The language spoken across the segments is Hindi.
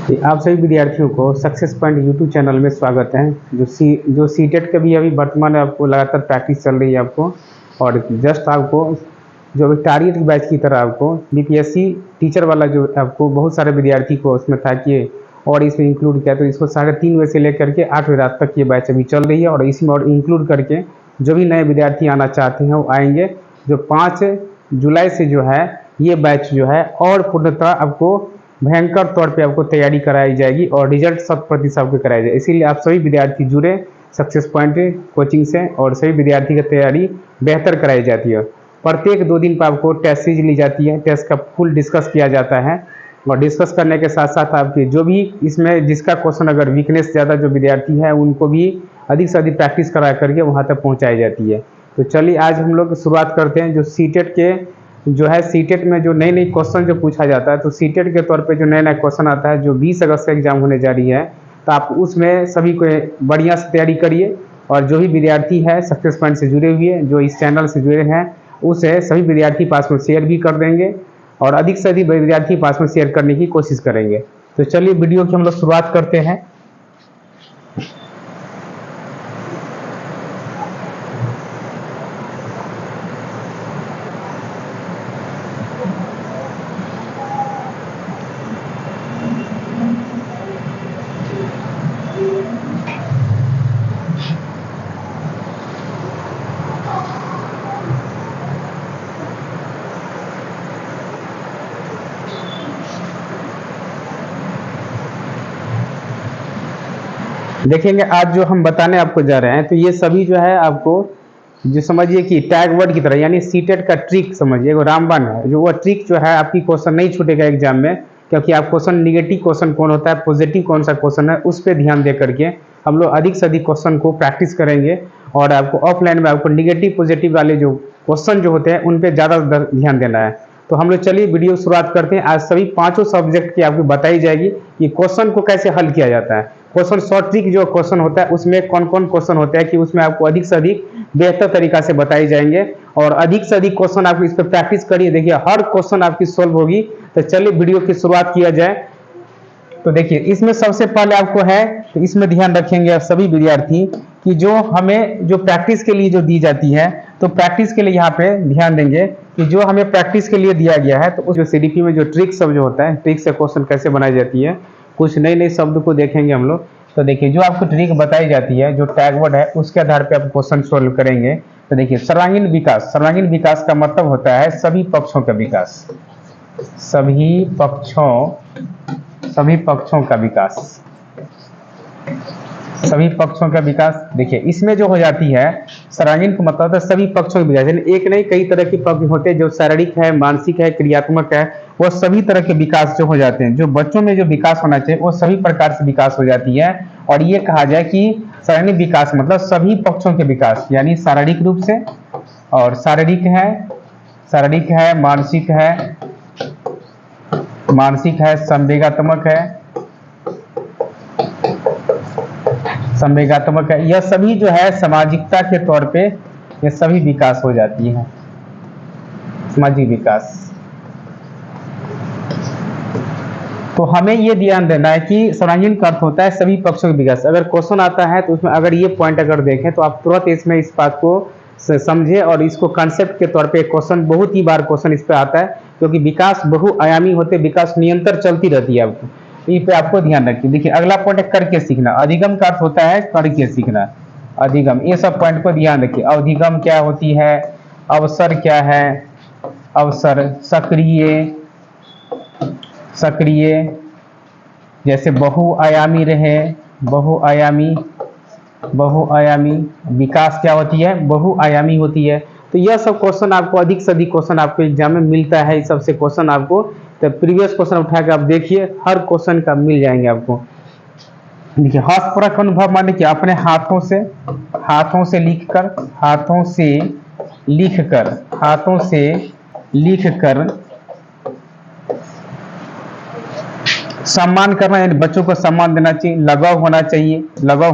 आप सभी विद्यार्थियों को सक्सेस पॉइंट यूट्यूब चैनल में स्वागत है। जो सीटेट का भी अभी वर्तमान में आपको लगातार प्रैक्टिस चल रही है आपको, और जस्ट आपको जो अभी टारगेट बैच की तरह आपको बीपीएससी टीचर वाला जो आपको बहुत सारे विद्यार्थी को उसमें था कि और इसमें इंक्लूड किया, तो इसको 3:30 बजे से लेकर के 8 बजे रात तक ये बैच अभी चल रही है। और इसमें और इंक्लूड करके जो भी नए विद्यार्थी आना चाहते हैं वो आएंगे। जो 5 जुलाई से जो है ये बैच जो है और पूर्णतः आपको भयंकर तौर पे आपको तैयारी कराई जाएगी और रिजल्ट 100% आपको कराया जाएगा। इसीलिए आप सभी विद्यार्थी जुड़े सक्सेस पॉइंट कोचिंग से, और सभी विद्यार्थी की तैयारी बेहतर कराई जाती है। प्रत्येक 2 दिन पर आपको टेस्ट सीरीज ली जाती है, टेस्ट का फुल डिस्कस किया जाता है, और डिस्कस करने के साथ साथ आपकी जो भी इसमें जिसका क्वेश्चन अगर वीकनेस ज़्यादा जो विद्यार्थी है उनको भी अधिक से अधिक प्रैक्टिस करा करके वहाँ तक पहुँचाई जाती है। तो चलिए आज हम लोग शुरुआत करते हैं। जो सीटेट के जो है सीटेट में जो नए नए क्वेश्चन जो पूछा जाता है, तो सीटेट के तौर पे जो नया नया क्वेश्चन आता है जो 20 अगस्त से एग्जाम होने जा रही है, तो आप उसमें सभी को बढ़िया से तैयारी करिए। और जो भी विद्यार्थी है सक्सेस पॉइंट से जुड़े हुए जो इस चैनल से जुड़े हैं उसे सभी विद्यार्थी पास में शेयर भी कर देंगे, और अधिक से अधिक विद्यार्थी पास में शेयर करने की कोशिश करेंगे। तो चलिए वीडियो की हम लोग शुरुआत करते हैं। देखेंगे आज जो हम बताने आपको जा रहे हैं, तो ये सभी जो है आपको जो समझिए कि टैग वर्ड की तरह, यानी सीटेट का ट्रिक समझिए, वो रामबाण है। जो वो ट्रिक जो है आपकी क्वेश्चन नहीं छूटेगा एग्जाम में, क्योंकि आप क्वेश्चन निगेटिव क्वेश्चन कौन होता है, पॉजिटिव कौन सा क्वेश्चन है, उस पर ध्यान दे करके हम लोग अधिक से अधिक क्वेश्चन को प्रैक्टिस करेंगे। और आपको ऑफलाइन में आपको निगेटिव पॉजिटिव वाले जो क्वेश्चन जो होते हैं उन पर ज़्यादा ध्यान देना है। तो हम लोग चलिए वीडियो शुरुआत करते हैं। आज सभी 5 सब्जेक्ट की आपको बताई जाएगी कि क्वेश्चन को कैसे हल किया जाता है। क्वेश्चन शॉर्ट ट्रिक जो क्वेश्चन होता है उसमें कौन कौन क्वेश्चन होता है कि उसमें आपको अधिक से अधिक बेहतर तरीका से बताए जाएंगे, और अधिक से अधिक क्वेश्चन आप इस पर प्रैक्टिस करिए। देखिए हर क्वेश्चन आपकी सोल्व होगी। तो चलिए वीडियो की शुरुआत किया जाए। तो देखिए इसमें सबसे पहले आपको है, तो इसमें ध्यान रखेंगे आप सभी विद्यार्थी कि जो हमें जो प्रैक्टिस के लिए जो दी जाती है, तो प्रैक्टिस के लिए यहाँ पे ध्यान देंगे कि जो हमें प्रैक्टिस के लिए दिया गया है, तो उस जो सीडीपी में जो ट्रिक सब जो होता है, ट्रिक से क्वेश्चन कैसे बनाई जाती है, कुछ नए नए शब्द को देखेंगे हम लोग। तो देखिए जो आपको ट्रिक बताई जाती है, जो टैग वर्ड है उसके आधार पर आप क्वेश्चन सोल्व करेंगे। तो देखिए सर्वांगीण विकास, सर्वांगीण विकास का मतलब होता है सभी पक्षों का विकास, सभी पक्षों का विकास, सभी पक्षों का विकास। देखिए इसमें जो हो जाती है सर्वांगीण का मतलब है सभी पक्षों का विकास, यानी एक नहीं कई तरह के पक्ष होते हैं, जो शारीरिक है, मानसिक है, क्रियात्मक है, वो सभी तरह के विकास जो हो जाते हैं। जो बच्चों में जो विकास होना चाहिए वो सभी प्रकार से विकास हो जाती है। और ये कहा जाए कि सर्वांगीण विकास मतलब सभी पक्षों के विकास, यानी शारीरिक रूप से, और शारीरिक है, मानसिक है, संवेगात्मक है, यह सभी जो है सामाजिकता के तौर पे ये सभी विकास हो जाती है, सामाजिक विकास। तो हमें ये ध्यान देना है कि सर्वांगीण का अर्थ होता है सभी पक्षों का विकास। अगर क्वेश्चन आता है तो उसमें अगर ये पॉइंट अगर देखें तो आप तुरंत इसमें इस बात को समझे, और इसको कंसेप्ट के तौर पे क्वेश्चन बहुत ही बार क्वेश्चन इस पे आता है, क्योंकि विकास बहुआयामी होते, विकास निरंतर चलती रहती है। आपको इस पे आपको ध्यान रखिए। देखिए अगला पॉइंट है करके सीखना। अधिगम का अर्थ होता है करके सीखना, अधिगम, ये सब पॉइंट को ध्यान रखिए। अधिगम क्या होती है, अवसर क्या है, अवसर, सक्रिय, जैसे बहुआयामी रहे, बहुआयामी, विकास क्या होती है, बहुआयामी होती है। तो यह सब क्वेश्चन आपको अधिक से अधिक क्वेश्चन आपको एग्जाम में मिलता है। इस सबसे क्वेश्चन आपको, तो प्रीवियस क्वेश्चन उठाकर आप देखिए, हर क्वेश्चन का मिल जाएंगे आपको। देखिए हस्तपरक अनुभव माने कि अपने हाथों से लिख कर सम्मान करना, यानी बच्चों को सम्मान देना चाहिए, लगाव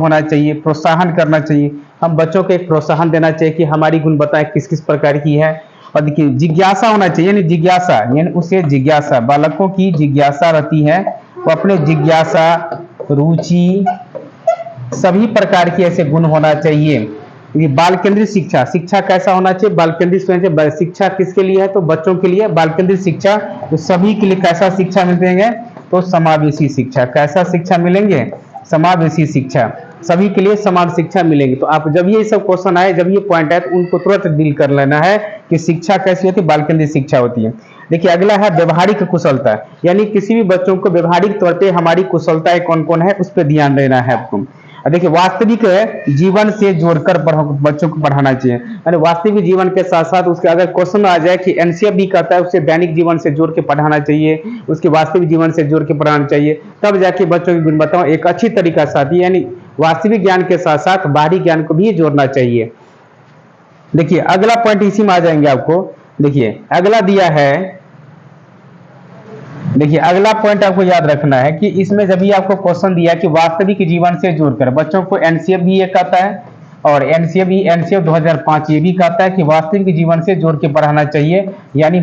होना चाहिए, प्रोत्साहन करना चाहिए। हम बच्चों को एक प्रोत्साहन देना चाहिए कि हमारी गुणवत्ता किस किस प्रकार की है। और देखिए जिज्ञासा होना चाहिए, यानी जिज्ञासा, यानी उसे जिज्ञासा, बालकों की जिज्ञासा रहती है वो अपने जिज्ञासा, रुचि, सभी प्रकार के ऐसे गुण होना चाहिए। ये बाल केंद्रित शिक्षा, शिक्षा कैसा होना चाहिए? बाल केंद्रित शिक्षा किसके लिए है? तो बच्चों के लिए बाल केंद्रित शिक्षा। तो सभी के लिए कैसा शिक्षा मिलेंगे? तो समावेशी शिक्षा। कैसा शिक्षा मिलेंगे? समावेशी शिक्षा। सभी के लिए समान शिक्षा मिलेंगी। तो आप जब ये सब क्वेश्चन आए, जब ये पॉइंट आए, तो उनको तुरंत डील कर लेना है कि शिक्षा कैसी होती है? बाल केंद्रित शिक्षा होती है। देखिए अगला है व्यवहारिक कुशलता, यानी किसी भी बच्चों को व्यवहारिक तौर पे हमारी कुशलताएं कौन कौन है उस पर ध्यान देना है आपको। देखिए वास्तविक जीवन से जोड़कर बच्चों को पढ़ाना चाहिए, यानी वास्तविक जीवन के साथ साथ उसके अगर क्वेश्चन आ जाए कि एनसीईआरटी भी कहता है उसे दैनिक जीवन से जोड़ के पढ़ाना चाहिए, उसके वास्तविक जीवन से जोड़ के पढ़ाना चाहिए, तब जाके बच्चों की गुणवत्ता एक अच्छी तरीका से आती है। यानी वास्तविक ज्ञान के साथ साथ बाहरी ज्ञान को भी जोड़ना चाहिए। देखिए अगला पॉइंट इसी में आ जाएंगे आपको। देखिए अगला दिया है, देखिए अगला पॉइंट आपको याद रखना है कि इसमें जब भी आपको क्वेश्चन दिया कि वास्तविक जीवन से जोड़कर, बच्चों को एनसीईआरटी भी ये कहता है और एनसीईआरटी 2005 ये भी कहता है कि वास्तविक जीवन से जोड़ के पढ़ाना चाहिए, यानी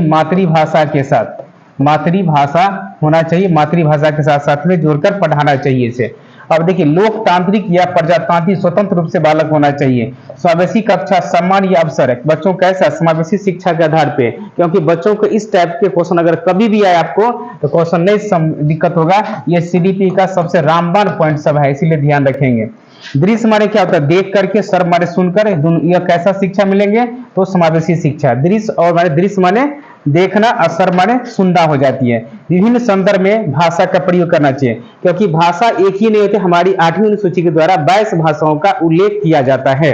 मातृभाषा के साथ, मातृभाषा होना चाहिए, मातृभाषा के साथ साथ में जोड़कर पढ़ाना चाहिए इसे। अब देखिए लोकतांत्रिक या प्रजातांत्रिक स्वतंत्र रूप से बालक होना चाहिए। समावेशी कक्षा, सम्मान या अवसर, बच्चों कैसा? समावेशी शिक्षा के आधार पे, क्योंकि बच्चों को इस टाइप के क्वेश्चन अगर कभी भी आए आपको तो क्वेश्चन नहीं दिक्कत होगा। ये सीडीपी का सबसे रामबाण पॉइंट सब है, इसीलिए ध्यान रखेंगे। दृश्य माने क्या होता है? देख करके, सर्व माने सुनकर, यह कैसा शिक्षा मिलेंगे? तो समावेशी शिक्षा। दृश्य और माने दृश्य माने देखना, असर माने सुनना हो जाती है। विभिन्न संदर्भ में भाषा का प्रयोग करना चाहिए, क्योंकि भाषा एक ही नहीं होती, हमारी 8वीं अनुसूची के द्वारा 22 भाषाओं का उल्लेख किया जाता है।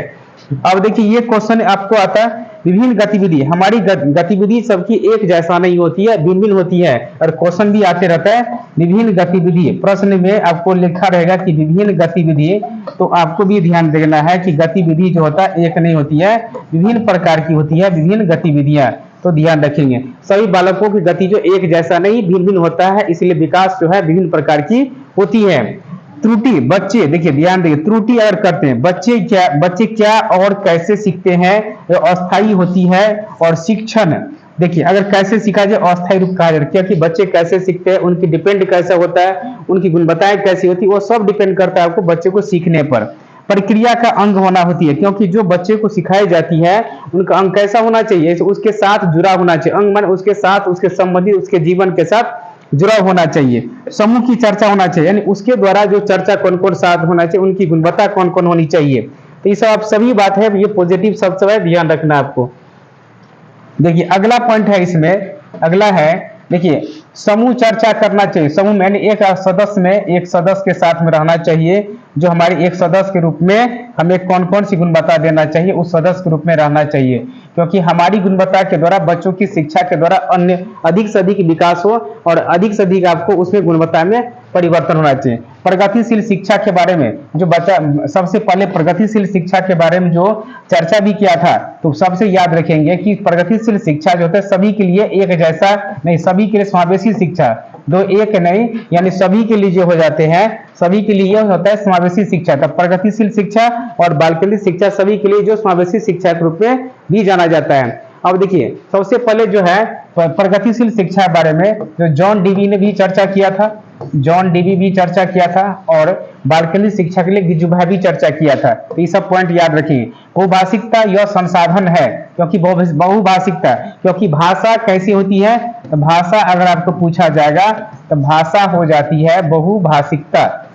अब देखिए ये क्वेश्चन आपको आता है, विभिन्न गतिविधि, हमारी गतिविधि सबकी एक जैसा नहीं होती है, भिन्न भिन्न होती है, और क्वेश्चन भी आते रहता है। विभिन्न गतिविधि, प्रश्न में आपको लिखा रहेगा कि विभिन्न गतिविधि, तो आपको भी ध्यान देना है कि गतिविधि जो होता है एक नहीं होती है, विभिन्न प्रकार की होती है विभिन्न गतिविधियां, तो ध्यान रखेंगे। सभी बालकों की गति जो एक जैसा नहीं, भिन्न भिन्न होता है, इसलिए विकास जो है विभिन्न प्रकार की होती है। त्रुटि, बच्चे देखिए ध्यान देखिए, त्रुटि अगर करते हैं बच्चे क्या और कैसे सीखते हैं, अस्थायी होती है। और शिक्षण देखिए अगर कैसे सीखा जाए, अस्थायी रूप कहा जाए, क्योंकि बच्चे कैसे सीखते हैं, उनकी डिपेंड कैसा होता है, उनकी गुणवत्ताएं कैसी होती है, वो सब डिपेंड करता है आपको बच्चे को सीखने पर। प्रक्रिया का अंग होना होती है, क्योंकि जो बच्चे को सिखाई जाती है उनका अंग कैसा होना चाहिए? उसके साथ जुड़ा होना चाहिए। अंग मान उसके साथ, उसके संबंधित, उसके जीवन के साथ जुड़ा होना चाहिए। समूह की चर्चा होना चाहिए, यानी उसके द्वारा जो चर्चा कौन कौन साथ होना चाहिए, उनकी गुणवत्ता कौन कौन होनी चाहिए। तो ये सब आप सभी बात है, ये पॉजिटिव शब्द है, ध्यान रखना आपको। देखिए अगला पॉइंट है इसमें, अगला है देखिए समूह चर्चा करना चाहिए। समूह में एक सदस्य के साथ में रहना चाहिए, जो हमारे एक सदस्य के रूप में हमें कौन कौन सी गुणवत्ता देना चाहिए, उस सदस्य के रूप में रहना चाहिए, क्योंकि हमारी गुणवत्ता के द्वारा, बच्चों की शिक्षा के द्वारा अन्य अधिक से अधिक विकास हो और अधिक से अधिक आपको उसमें गुणवत्ता में परिवर्तन होना चाहिए। प्रगतिशील शिक्षा के बारे में जो बच्चा, सबसे पहले प्रगतिशील शिक्षा के बारे में जो चर्चा भी किया था, तो सबसे याद रखेंगे कि प्रगतिशील शिक्षा जो होता है सभी के लिए एक जैसा नहीं, सभी के लिए समावेशी शिक्षा, दो एक नहीं, यानी सभी के लिए जो हो जाते हैं, सभी के लिए यह होता है समावेशी शिक्षा। तब प्रगतिशील शिक्षा और बाल केंद्रित शिक्षा सभी के लिए जो समावेशी शिक्षा के रूप में भी जाना जाता है। अब देखिए सबसे पहले जो है प्रगतिशील शिक्षा के बारे में जो जॉन डीवी ने भी चर्चा किया था, जॉन डीवी भी चर्चा किया था, और बाल केंद्रित शिक्षा के लिए गिजुभाई भी चर्चा किया था। तो ये सब पॉइंट याद रखिए। बहुभाषिकता यह संसाधन है, क्योंकि बहुभाषिकता, क्योंकि भाषा कैसी होती है, तो भाषा अगर आपको पूछा जाएगा तो भाषा हो जाती है बहुभाषिकता,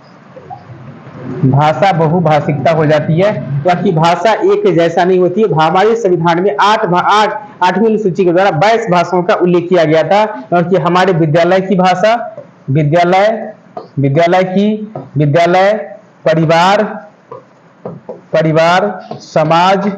भाषा बहुभाषिकता हो जाती है, क्योंकि भाषा एक जैसा नहीं होती है। हमारे संविधान में 8वीं अनुसूची के द्वारा 22 भाषाओं का उल्लेख किया गया था, क्योंकि हमारे विद्यालय की भाषा, विद्यालय, परिवार, समाज,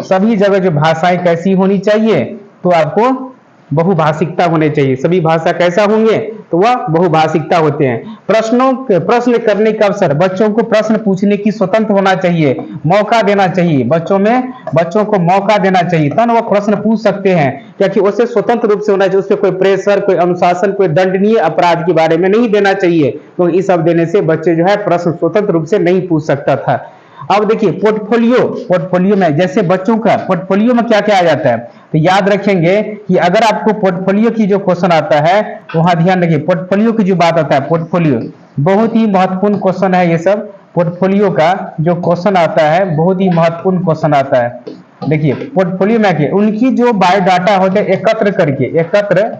सभी जगह जो भाषाएं कैसी होनी चाहिए, तो आपको बहुभाषिकता होने चाहिए। सभी भाषा कैसा होंगे, तो वह बहुभाषिकता होते हैं। प्रश्न करने का अवसर, बच्चों को प्रश्न पूछने की स्वतंत्र होना चाहिए, मौका देना चाहिए, बच्चों को मौका देना चाहिए, तब वो प्रश्न पूछ सकते हैं, क्योंकि उसे स्वतंत्र रूप से होना चाहिए, उससे कोई प्रेशर, कोई अनुशासन, कोई दंडनीय अपराध के बारे में नहीं देना चाहिए, तो ये सब देने से बच्चे जो है प्रश्न स्वतंत्र रूप से नहीं पूछ सकता था। अब देखिए पोर्टफोलियो में जैसे बच्चों का पोर्टफोलियो में क्या क्या आ जाता है, तो याद रखेंगे कि अगर आपको पोर्टफोलियो की जो क्वेश्चन आता है तो वहां ध्यान रखिए, पोर्टफोलियो की जो बात आता है, पोर्टफोलियो बहुत ही महत्वपूर्ण क्वेश्चन है। ये सब पोर्टफोलियो का जो क्वेश्चन आता है बहुत ही महत्वपूर्ण क्वेश्चन आता है। देखिए पोर्टफोलियो में क्या उनकी जो बायोडाटा होते हैं एकत्र या एकत्र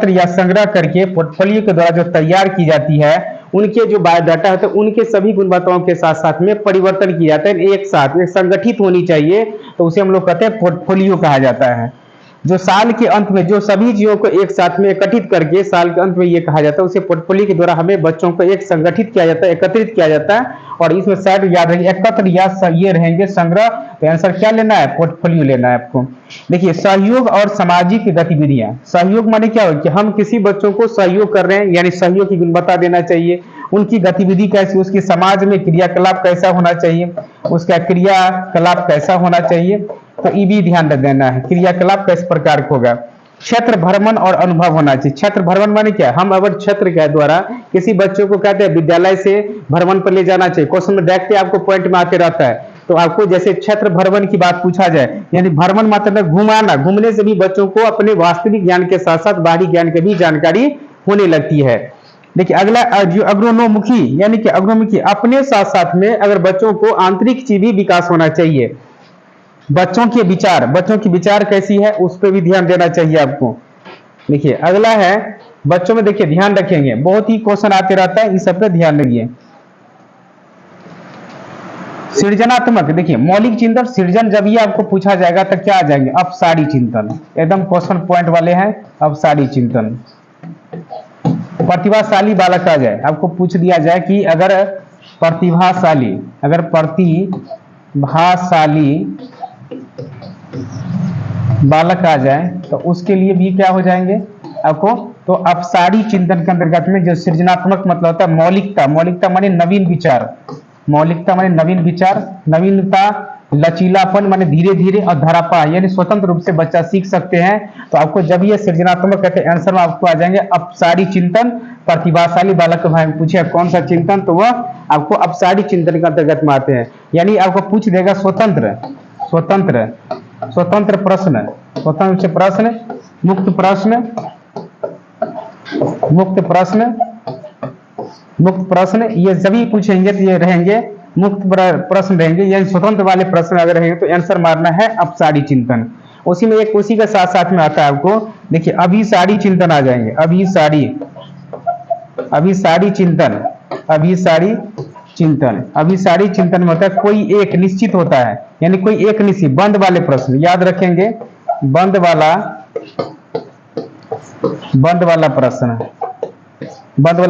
या संग्रह करके पोर्टफोलियो के द्वारा जो तैयार की जाती है, उनके जो बायोडाटा होते हैं उनके सभी गुणवत्ताओं के साथ साथ में परिवर्तन किया जाता है, एक साथ एक संगठित होनी चाहिए, तो उसे हम लोग कहते हैं पोर्टफोलियो कहा जाता है। जो साल के अंत में जो सभी चीजों को एक साथ में एकत्रित करके साल के अंत में ये कहा जाता है, उसे पोर्टफोलियो के द्वारा हमें बच्चों को एक संगठित किया जाता है, एकत्रित किया जाता है। और इसमें शायद याद रखिए एकत्र या ये रहेंगे संग्रह, तो आंसर क्या लेना है, पोर्टफोलियो लेना है आपको। देखिए सहयोग और सामाजिक गतिविधियां, सहयोग माने क्या हो कि हम किसी बच्चों को सहयोग कर रहे हैं, यानी सहयोग की गुणवत्ता देना चाहिए, उनकी गतिविधि कैसी, उसकी समाज में क्रियाकलाप कैसा होना चाहिए, उसका क्रियाकलाप कैसा होना चाहिए, तो ये भी ध्यान देना है, क्रियाकलाप किस प्रकार का होगा। क्षेत्र भ्रमण और अनुभव होना चाहिए। क्षेत्र भ्रमण माने क्या, हम अगर क्षेत्र के द्वारा किसी बच्चों को कहते हैं विद्यालय से भ्रमण पर ले जाना चाहिए, क्वेश्चन में डायरेक्ट आपको पॉइंट में आते रहता है, तो आपको जैसे क्षेत्र भ्रमण की बात पूछा जाए, यानी भ्रमण मतलब घुमाना, घूमने से भी बच्चों को अपने वास्तविक ज्ञान के साथ साथ बाहरी ज्ञान की भी जानकारी होने लगती है। देखिए अगला जो अग्रोनोमुखी, यानी कि अग्रोमुखी अपने साथ साथ में अगर बच्चों को आंतरिक चीज भी विकास होना चाहिए, बच्चों की विचार कैसी है उस पर भी ध्यान देना चाहिए आपको। देखिए अगला है बच्चों में, देखिए ध्यान रखेंगे बहुत ही क्वेश्चन आते रहता है, इस सब पे ध्यान रखिए। सृजनात्मक, देखिए मौलिक चिंतन सृजन जब ये आपको पूछा जाएगा तो क्या आ जाएंगे, अपसारी चिंतन, एकदम क्वेश्चन पॉइंट वाले हैं अपसारी चिंतन। प्रतिभाशाली बालक आ जाए, आपको पूछ दिया जाए कि अगर प्रतिभाशाली बालक आ जाए तो उसके लिए भी क्या हो जाएंगे आपको, तो अपसारी चिंतन के अंतर्गत में जो सृजनात्मक मतलब होता है मौलिकता माने नवीन विचार, नवीनता, लचीलापन माने धीरे धीरे, और धरापा यानी स्वतंत्र रूप से बच्चा सीख सकते हैं। तो आपको जब ये सृजनात्मक कहते हैं आंसर में आपको आ जाएंगे अपसारी चिंतन। प्रतिभाशाली बालक को भाई पूछे कौन सा चिंतन, तो वह आपको अपसारी चिंतन के अंतर्गत में आते हैं। यानी आपको पूछ देगा स्वतंत्र प्रश्न, मुक्त प्रश्न ये सभी पूछेंगे, तो ये रहेंगे मुक्त प्रश्न रहेंगे, यानी स्वतंत्र वाले प्रश्न अगर रहेंगे तो आंसर मारना है अपसारी चिंतन। उसी में एक उसी के साथ साथ में आता है आपको, देखिए अभिसारी चिंतन आ जाएंगे, अभिसारी चिंतन में होता है कोई एक निश्चित होता है, यानी कोई एक निश्चित बंद वाले प्रश्न, याद रखेंगे बंद वाला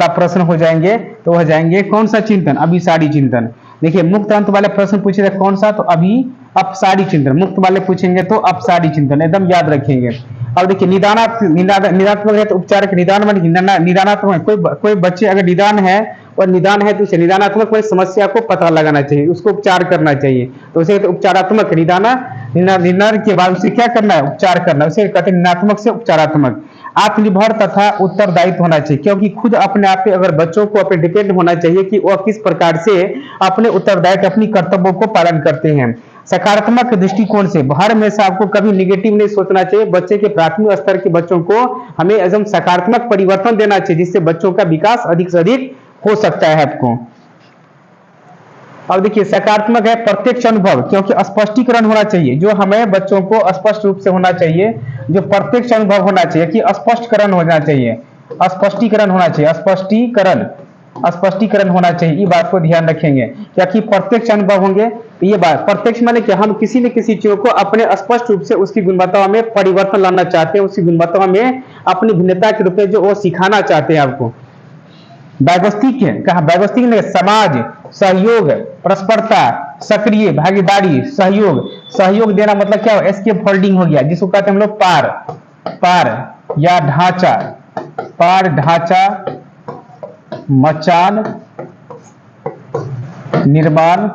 प्रश्न हो जाएंगे, तो हो जाएंगे कौन सा चिंतन, अभिसारी चिंतन। देखिए मुक्त अंत वाले प्रश्न पूछे कौन सा, तो अभी अपसारी चिंतन, मुक्त वाले पूछेंगे तो अपसारी चिंतन, एकदम याद रखेंगे। अब देखिए निदानात्मक है तो उपचार के निदान में निदानात्मक, कोई बच्चे अगर निदान है तो उसे निदानात्मक में समस्या को पता लगाना चाहिए, उसको उपचार करना चाहिए, तो उसे उपचारात्मक निदान के बाद उसे क्या करना है, उपचार करना, उसे कहते हैं निदानात्मक से उपचारात्मक। आत्मनिर्भर तथा उत्तरदायित्व होना चाहिए, क्योंकि खुद अपने आप पे अगर बच्चों को अपने डिपेंड होना चाहिए कि वह किस प्रकार से अपने उत्तरदायित्व अपनी कर्तव्यों को पालन करते हैं। सकारात्मक दृष्टिकोण से हर हमेशा आपको कभी निगेटिव नहीं सोचना चाहिए, बच्चे के प्राथमिक स्तर के बच्चों को हमें एकदम सकारात्मक परिवर्तन देना चाहिए, जिससे बच्चों का विकास अधिक से अधिक हो सकता है आपको। अब देखिए सकारात्मक है प्रत्यक्ष अनुभव, क्योंकि स्पष्टीकरण होना चाहिए, जो हमें बच्चों को स्पष्ट रूप से होना चाहिए, जो प्रत्यक्ष अनुभव होना चाहिए कि स्पष्टीकरण होना चाहिए, स्पष्टीकरण होना चाहिए, ये बात को ध्यान रखेंगे। क्योंकि प्रत्यक्ष अनुभव होंगे तो ये बात प्रत्यक्ष माने कि हम किसी न किसी चीज को अपने स्पष्ट रूप से उसकी गुणवत्ता में परिवर्तन लाना चाहते हैं, उसकी गुणवत्ता में अपनी भिन्नता के रूप में जो वो सिखाना चाहते हैं आपको। व्यवस्थिक है, कहा व्यवस्थिक नहीं, समाज, सहयोग, परस्परता, सक्रिय भागीदारी, सहयोग देना मतलब क्या हो, एस्केप फोल्डिंग हो गया, जिसको कहते हैं हम लोग पार या ढांचा, मचान, निर्माण,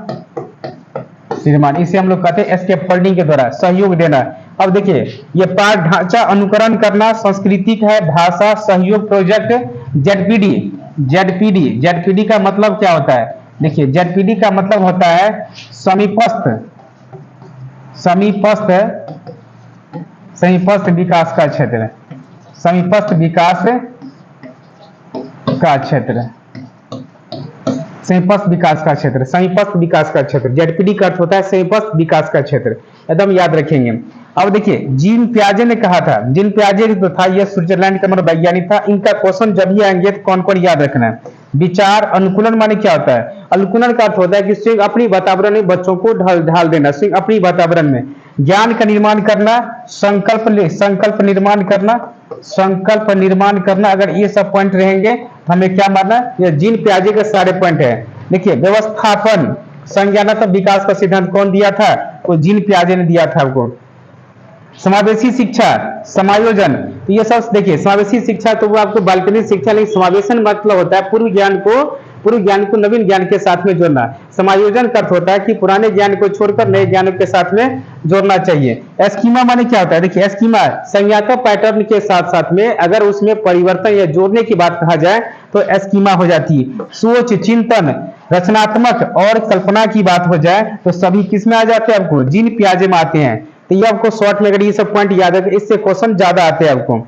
इसे हम लोग कहते हैं एस्केप फोल्डिंग के द्वारा सहयोग देना। अब देखिए ये पार ढांचा अनुकरण करना, सांस्कृतिक है, भाषा, सहयोग, प्रोजेक्ट, जेडपीडी, जेडपीडी का मतलब क्या होता है? देखिए जेडपीडी का मतलब होता है समीपस्थ समीपस्थ समीपस्थ विकास का क्षेत्र, समीपस्थ विकास का क्षेत्र, समीपस्थ विकास का क्षेत्र, समीपस्थ विकास का क्षेत्र। जेडपीडी का अर्थ होता है समीपस्थ विकास का क्षेत्र, एकदम याद रखेंगे। अब देखिए जीन पियाजे ने कहा था, जीन पियाजे तो था यह स्विट्जरलैंड का मनोवैज्ञानिक था। इनका क्वेश्चन जब भी आएंगे तो कौन कौन याद रखना है? विचार अनुकूलन माने क्या होता है? अनुकूलन का अर्थ होता है कि स्वयं अपनी वातावरण में बच्चों को ढाल देना, स्वयं अपनी वातावरण में ज्ञान का निर्माण करना, संकल्प निर्माण करना, संकल्प निर्माण करना। अगर ये सब पॉइंट रहेंगे तो हमें क्या मानना? ये जीन पियाजे के सारे पॉइंट है। देखिए व्यवस्थापन संज्ञानात्मक विकास का सिद्धांत कौन दिया था? वो जीन पियाजे ने दिया था आपको। समावेशी शिक्षा, समायोजन, तो ये सब देखिए समावेशी शिक्षा तो वो आपको बालकनी शिक्षा नहीं, समावेशन मतलब होता है पूर्व ज्ञान को नवीन ज्ञान के साथ में जोड़ना। समायोजन का अर्थ होता है कि पुराने ज्ञान को छोड़कर नए ज्ञान के साथ में जोड़ना चाहिए। एस्कीमा माने क्या होता है? देखिए एस्कीमा संज्ञात्मक पैटर्न के साथ साथ में अगर उसमें परिवर्तन या जोड़ने की बात कहा जाए तो एस्कीमा हो जाती है। सोच, चिंतन, रचनात्मक और कल्पना की बात हो जाए तो सभी किस में आ जाते हैं? आपको जीन पियाजे में आते हैं। तो ये आपको शॉर्ट में अगर ये सब पॉइंट याद है इससे क्वेश्चन ज्यादा आते हैं आपको।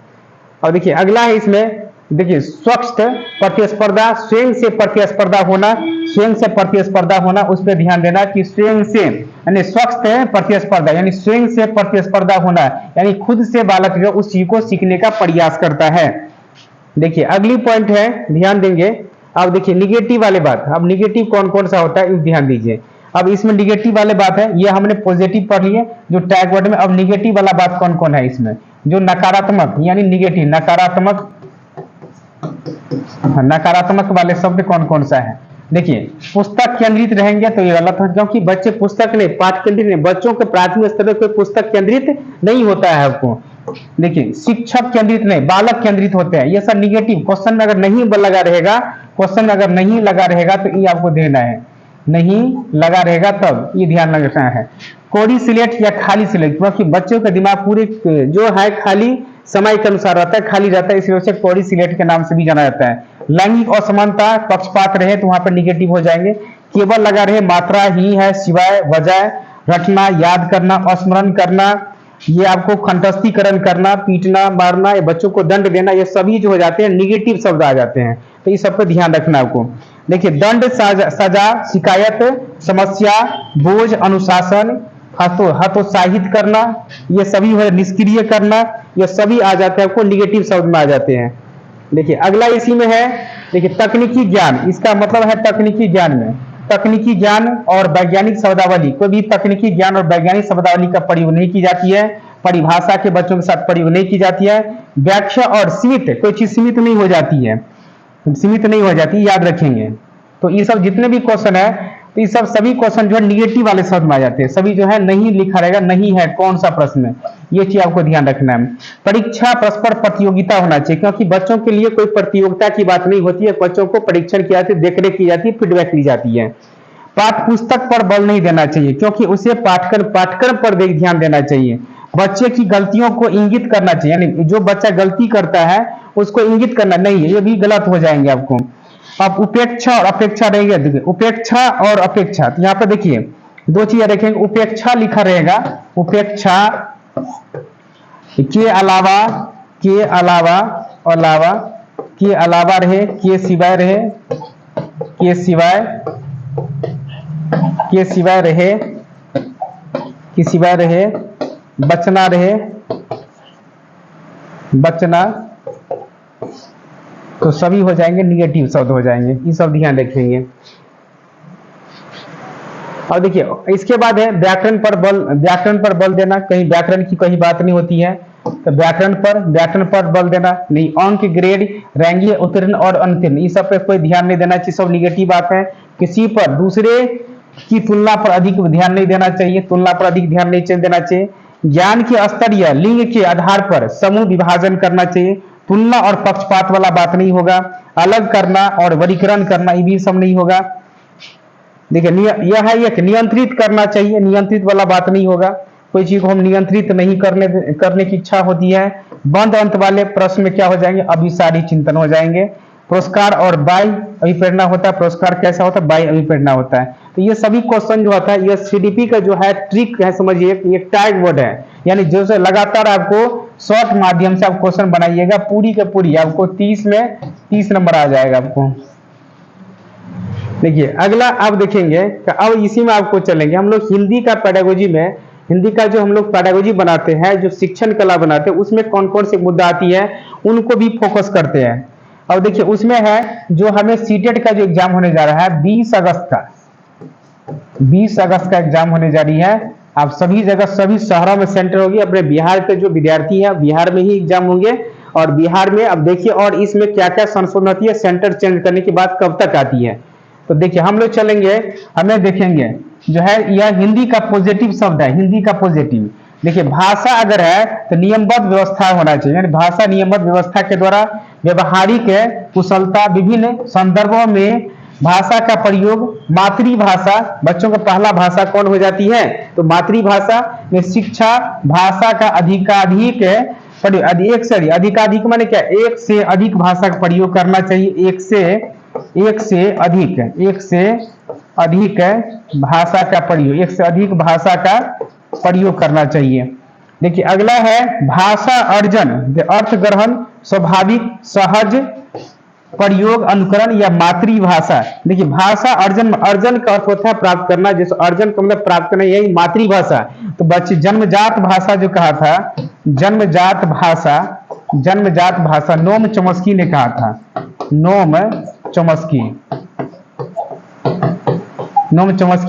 और देखिए अगला है इसमें, देखिए स्वच्छ प्रतिस्पर्धा, स्वयं से प्रतिस्पर्धा होना, स्वयं से प्रतिस्पर्धा होना, उस पर ध्यान देना कि स्वयं से यानी स्वच्छ प्रतिस्पर्धा यानी स्वयं से प्रतिस्पर्धा होना, यानी खुद से बालक जो उस चीज को सीखने का प्रयास करता है। देखिए अगली पॉइंट है, ध्यान देंगे। अब देखिए निगेटिव वाले बात, अब निगेटिव कौन कौन सा होता है ध्यान दीजिए। अब इसमें निगेटिव वाले बात है, ये हमने पॉजिटिव पढ़ लिए जो टैग वर्ड में। अब निगेटिव वाला बात कौन कौन है इसमें? जो नकारात्मक यानी निगेटिव, नकारात्मक वाले शब्द कौन कौन सा है? देखिए पुस्तक केंद्रित रहेंगे तो ये गलत है, क्योंकि बच्चे पुस्तक नहीं, पाठ केंद्रित नहीं, बच्चों के प्राथमिक स्तर पर कोई पुस्तक केंद्रित नहीं होता है आपको। देखिए शिक्षक केंद्रित नहीं, बालक केंद्रित होते हैं। ये सब निगेटिव क्वेश्चन में अगर नहीं लगा रहेगा, क्वेश्चन में अगर नहीं लगा रहेगा तो ये आपको देना है, नहीं लगा रहेगा तब ये ध्यान रखना है। कोरी स्लेट या खाली स्लेट, क्योंकि बच्चों का दिमाग पूरे जो है खाली समय के अनुसार रहता है, खाली रहता है, इसलिए उसे कोरी स्लेट के नाम से भी जाना जाता है। लैंगिक असमानता, पक्षपात रहे तो वहां पर निगेटिव हो जाएंगे। केवल लगा रहे मात्रा ही है सिवाय वजह, रटना, याद करना, स्मरण करना, ये आपको कंठस्थीकरण करना, पीटना, मारना, या बच्चों को दंड देना, ये सभी जो हो जाते हैं निगेटिव शब्द आ जाते हैं। तो इस सब पर ध्यान रखना आपको। देखिए दंड, सजा, शिकायत, समस्या, बोझ, अनुशासन, हतोत्साहित करना, ये सभी हो, निष्क्रिय करना, ये सभी आ जाते हैं आपको निगेटिव शब्द में आ जाते हैं। देखिए अगला इसी में है, देखिए तकनीकी ज्ञान, इसका मतलब है तकनीकी ज्ञान में तकनीकी ज्ञान और वैज्ञानिक शब्दावली, कोई भी तकनीकी ज्ञान और वैज्ञानिक शब्दावली का प्रयोग नहीं की जाती है, परिभाषा के बच्चों के साथ प्रयोग नहीं की जाती है। व्याख्या और सीमित, कोई चीज सीमित नहीं हो जाती है, सीमित नहीं हो जाती, याद रखेंगे। तो ये सब जितने भी क्वेश्चन है, तो ये सब सभी क्वेश्चन जो है निगेटिव वाले शब्द में आ जाते हैं, सभी जो है नहीं लिखा रहेगा, नहीं है कौन सा प्रश्न है, ये चीज आपको ध्यान रखना है। परीक्षा परस्पर प्रतियोगिता होना चाहिए, क्योंकि बच्चों के लिए कोई प्रतियोगिता की बात नहीं होती है, बच्चों को परीक्षण की जाती है, देखरेख की जाती है, फीडबैक ली जाती है। पाठ पुस्तक पर बल नहीं देना चाहिए, क्योंकि उसे पाठ्यक्रम पर ध्यान देना चाहिए। बच्चे की गलतियों को इंगित करना चाहिए, यानी जो बच्चा गलती करता है उसको इंगित करना नहीं है, ये भी गलत हो जाएंगे आपको। अब उपेक्षा और अपेक्षा रहेगा, देखिए उपेक्षा और अपेक्षा, तो यहाँ पे देखिए दो चीजें रखेंगे। उपेक्षा लिखा रहेगा, उपेक्षा के अलावा रहे, के सिवाय रहे, के सिवाय रहे, बचना, तो सभी हो जाएंगे निगेटिव शब्द हो जाएंगे, ये सब ध्यान रखेंगे। और देखिए इसके बाद है व्याकरण पर बल देना, कहीं व्याकरण की कहीं बात नहीं होती है, तो व्याकरण पर बल देना नहीं। अंक, ग्रेड, रैंकिंग, उत्तीर्ण और अनुत्तीर्ण, इस सब पे कोई ध्यान नहीं देना चाहिए, सब निगेटिव बात है। किसी पर दूसरे की तुलना पर अधिक ध्यान नहीं देना चाहिए, देना चाहिए। ज्ञान के स्तर या लिंग के आधार पर समूह विभाजन करना चाहिए, तुलना और पक्षपात वाला बात नहीं होगा। अलग करना और वर्गीकरण करना, ये भी सब नहीं होगा। देखिए यह है एक नियंत्रित करना चाहिए, नियंत्रित वाला बात नहीं होगा, कोई चीज को हम नियंत्रित नहीं करने की इच्छा होती है। बंद अंत वाले प्रश्न में क्या हो जाएंगे? अभिसारी चिंतन हो जाएंगे। पुरस्कार और बाह्य अभिप्रेरणा होता है। पुरस्कार कैसा होता है? बाह्य अभिप्रेरणा होता है। तो ये सभी क्वेश्चन जो होता है ये सीडीपी का जो है ट्रिक है, समझिए ये टैग वर्ड है, यानी जो से लगातार आपको शॉर्ट माध्यम से आप क्वेश्चन बनाइएगा, पूरी के पूरी आपको 30 में 30 नंबर आ जाएगा आपको। देखिए अगला आप देखेंगे, अब इसी में आपको चलेंगे हम लोग हिंदी का पेडागोजी में, हिंदी का जो हम लोग पेडागोजी बनाते हैं, जो शिक्षण कला बनाते हैं, उसमें कौन कौन से मुद्दा आती है उनको भी फोकस करते हैं। अब देखिए उसमें है जो हमें सीटेट का जो एग्जाम होने जा रहा है 20 अगस्त का, 20 अगस्त का एग्जाम होने जा रही है। आप सभी जगह सभी शहरों में सेंटर होगी। अपने बिहार के जो विद्यार्थी है बिहार में ही एग्जाम होंगे, और बिहार में अब देखिए और इसमें क्या क्या संशोधन होती है, सेंटर चेंज करने की बात कब तक आती है। तो देखिए हम लोग चलेंगे, हमें देखेंगे जो है यह हिंदी का पॉजिटिव शब्द है, हिंदी का पॉजिटिव। देखिए भाषा अगर है तो नियमबद्ध व्यवस्था होना चाहिए, यानी भाषा नियमबद्ध व्यवस्था के द्वारा व्यवहारिक कुशलता, विभिन्न संदर्भों में भाषा का प्रयोग, मातृभाषा, बच्चों का पहला भाषा कौन हो जाती है तो मातृभाषा में शिक्षा, भाषा का अधिकाधिक एक से अधिकाधिक माने क्या, एक से अधिक भाषा का प्रयोग करना चाहिए, एक से अधिक भाषा का प्रयोग, एक से अधिक भाषा का प्रयोग करना चाहिए। देखिए अगला है भाषा अर्जन, अर्थ ग्रहण, स्वाभाविक, सहज प्रयोग, अनुकरण या मातृभाषा। देखिए भाषा अर्जन, अर्जन का अर्थ होता है प्राप्त करना, जैसे अर्जन का मतलब प्राप्त करना, यही मातृभाषा। तो बच्चे जन्मजात भाषा जो कहा था, जन्मजात भाषा नोम चॉम्स्की ने कहा था, नोम चॉम्स्की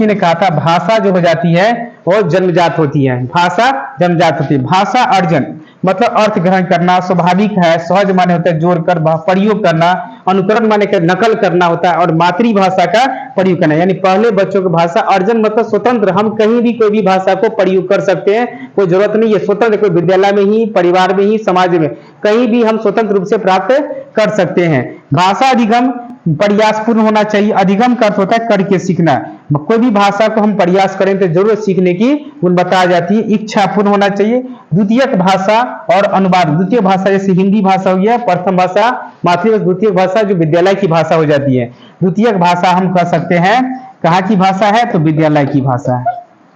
ने कहा था भाषा जो हो जाती है वो जन्मजात होती है, भाषा जन्मजात होती है। भाषा अर्जन मतलब अर्थ ग्रहण करना, स्वाभाविक है, सहज माने होता है जोड़कर प्रयोग करना, अनुकरण माने के नकल करना होता है, और मातृभाषा का प्रयोग करना, यानी पहले बच्चों की भाषा। अर्जन मतलब स्वतंत्र, हम कहीं भी कोई भी भाषा को प्रयोग कर सकते हैं, कोई जरूरत नहीं है स्वतंत्र, कोई विद्यालय में ही, परिवार में ही, समाज में कहीं भी हम स्वतंत्र रूप से प्राप्त कर सकते हैं। भाषा अधिगम प्रयासपूर्ण होना चाहिए, अधिगम का अर्थ होता है करके सीखना, कोई भी भाषा को हम प्रयास करें तो जरूर सीखने की गुण बताई जाती है। इच्छापूर्ण होना चाहिए। द्वितीयक भाषा और अनुवाद, द्वितीय भाषा जैसे हिंदी भाषा हो गया, प्रथम भाषा मातृभाषा, द्वितीय भाषा जो विद्यालय की भाषा हो जाती है। द्वितीयक भाषा हम कह सकते हैं कहाँ की भाषा है तो विद्यालय की भाषा है,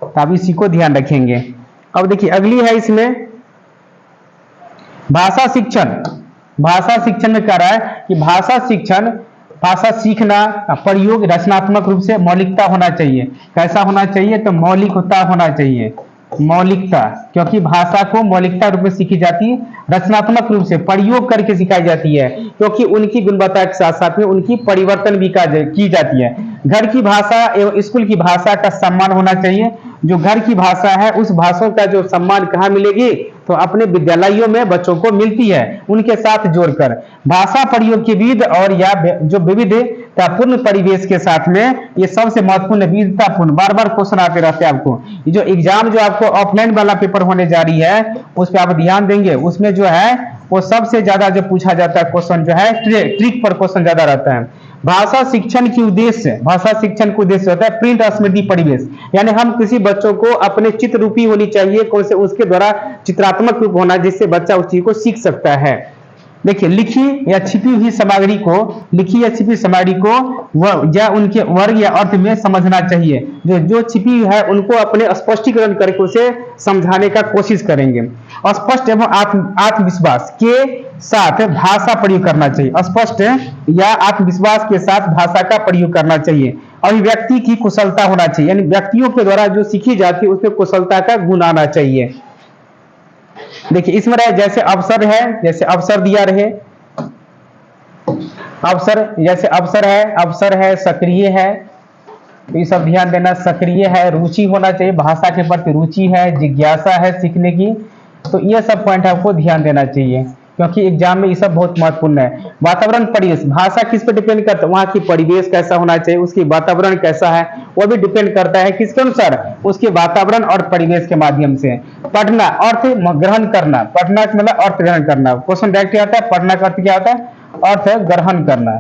तो आप इसी को ध्यान रखेंगे। अब देखिए अगली है इसमें भाषा शिक्षण। भाषा शिक्षण में कह रहा है कि भाषा शिक्षण, भाषा सीखना प्रयोग रचनात्मक रूप से मौलिकता होना चाहिए। कैसा होना चाहिए तो मौलिकता होना चाहिए, मौलिकता, क्योंकि भाषा को मौलिकता रूप में सीखी जाती है, रचनात्मक रूप से प्रयोग करके सिखाई जाती है, क्योंकि उनकी गुणवत्ता के साथ साथ में उनकी परिवर्तन भी की जाती है। घर की भाषा एवं स्कूल की भाषा का सम्मान होना चाहिए। जो घर की भाषा है उस भाषा का जो सम्मान कहाँ मिलेगी तो अपने विद्यालयों में बच्चों को मिलती है, उनके साथ जोड़कर। भाषा प्रयोग की विविध और या जो विविधतापूर्ण परिवेश के साथ में, ये सबसे महत्वपूर्ण विविधतापूर्ण, बार बार क्वेश्चन आते रहते हैं आपको। ये जो एग्जाम जो आपको ऑफलाइन वाला पेपर होने जा रही है उस पर आप ध्यान देंगे, उसमें जो है वो सबसे ज्यादा जो पूछा जाता है क्वेश्चन जो है ट्रिक पर क्वेश्चन ज्यादा रहता है। भाषा शिक्षण की उद्देश्य, भाषा शिक्षण का उद्देश्य होता है प्रिंट स्मृति परिवेश, यानी हम किसी बच्चों को अपने चित्र रूपी होनी चाहिए, कौन से उसके द्वारा चित्रात्मक रूप होना जिससे बच्चा उस चीज को सीख सकता है। देखिए लिखी या छिपी हुई सामग्री को, लिखी या छिपी सामग्री को या उनके वर्ग या अर्थ में समझना चाहिए। जो छिपी है उनको अपने स्पष्टीकरण करके उसे समझाने का कोशिश करेंगे। स्पष्ट एवं आत्मविश्वास के साथ भाषा प्रयोग करना चाहिए, स्पष्ट या आत्मविश्वास के साथ भाषा का प्रयोग करना चाहिए। अभिव्यक्ति की कुशलता होना चाहिए, यानी व्यक्तियों के द्वारा जो सीखी जाती है उसमें कुशलता का गुण आना चाहिए। देखिए इसमें रहे जैसे अवसर है, जैसे अवसर दिया रहे, अवसर जैसे अवसर है, सक्रिय है, तो ये सब ध्यान देना। सक्रिय है, रुचि होना चाहिए, भाषा के प्रति रुचि है, जिज्ञासा है सीखने की, तो ये सब पॉइंट आपको ध्यान देना चाहिए, क्योंकि एग्जाम में ये सब बहुत महत्वपूर्ण है। वातावरण परिवेश, भाषा किस पर डिपेंड करता है, वहाँ की परिवेश कैसा होना चाहिए, उसकी वातावरण कैसा है वो भी डिपेंड करता है किसके अनुसार, उसके वातावरण और परिवेश के माध्यम से। पढ़ना, अर्थ ग्रहण करना, पढ़ना का मतलब अर्थ ग्रहण करना, क्वेश्चन डायरेक्ट आता है, पढ़ना का अर्थ क्या होता है, अर्थ ग्रहण करना,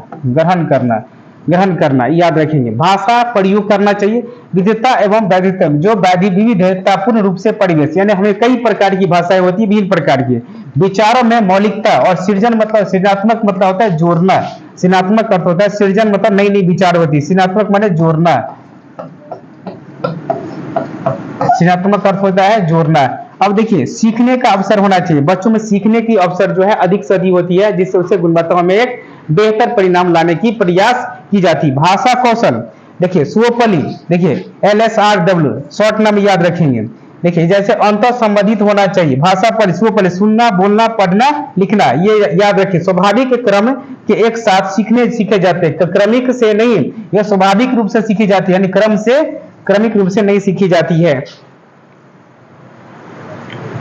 ग्रहण करना, याद रखेंगे। भाषा प्रयोग करना चाहिए। विविधता एवं वैविध्यता, जो विविधतापूर्ण रूप से परिवेश, यानी हमें कई प्रकार की भाषाएं होती है, विभिन्न प्रकार की, विचारों में मौलिकता, और सृजन मतलब सृजनात्मक मतलब होता है जोड़ना, सृजनात्मक अर्थ होता है सृजन मतलब नई नई विचार होती है, सृजनात्मक माने जोड़ना, सृजनात्मक अर्थ होता है जोड़ना। अब देखिए सीखने का अवसर होना चाहिए, बच्चों में सीखने की अवसर जो है अधिक से अधिक होती है, जिससे उसे गुणवत्ता में एक बेहतर परिणाम लाने की प्रयास की जाती है। भाषा कौशल देखिए स्वपली, देखिए LSRW शॉर्ट नाम याद रखेंगे। देखिए जैसे अंतर संबंधित होना चाहिए, भाषा पर स्वपली सुनना बोलना पढ़ना लिखना, ये याद रखिए स्वाभाविक क्रम के एक साथ सीखे जाते हैं, क्रमिक से नहीं, यह स्वाभाविक रूप से सीखी जाती है, यानी क्रम से क्रमिक रूप से नहीं सीखी जाती है।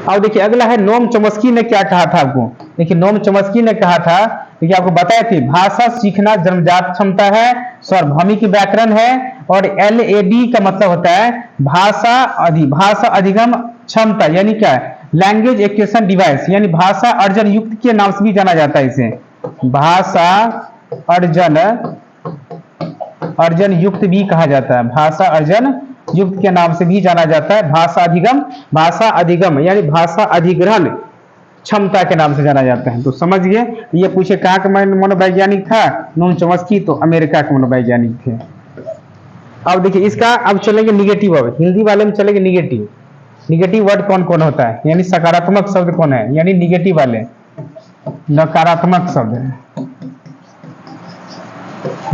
अब देखिए अगला है नोम चॉम्स्की ने क्या कहा था आपको। देखिए नोम चॉम्स्की ने कहा था, देखिए आपको बताया थी भाषा सीखना जन्मजात क्षमता है, सार्वभौमिक व्याकरण है, और LAD का मतलब होता है भाषा अधिगम क्षमता, यानी क्या है लैंग्वेज एक्विजिशन डिवाइस, यानी भाषा अर्जन युक्त के नाम से भी जाना जाता है इसे, भाषा अर्जन युक्त भी कहा जाता है, भाषा अर्जन युक्त के नाम से भी जाना जाता है। भाषा अधिगम यानी भाषा अधिग्रहण क्षमता के नाम से जाना जाता है। तो समझिए ये पूछे कहाँ का मनोवैज्ञानिक था, नोम चॉम्स्की, तो अमेरिका के मनोवैज्ञानिक थे। अब देखिए इसका अब चलेंगे निगेटिव, अब हिंदी वाले में चलेंगे निगेटिव। निगेटिव वर्ड कौन कौन होता है, यानी सकारात्मक शब्द कौन है, यानी निगेटिव वाले नकारात्मक शब्द,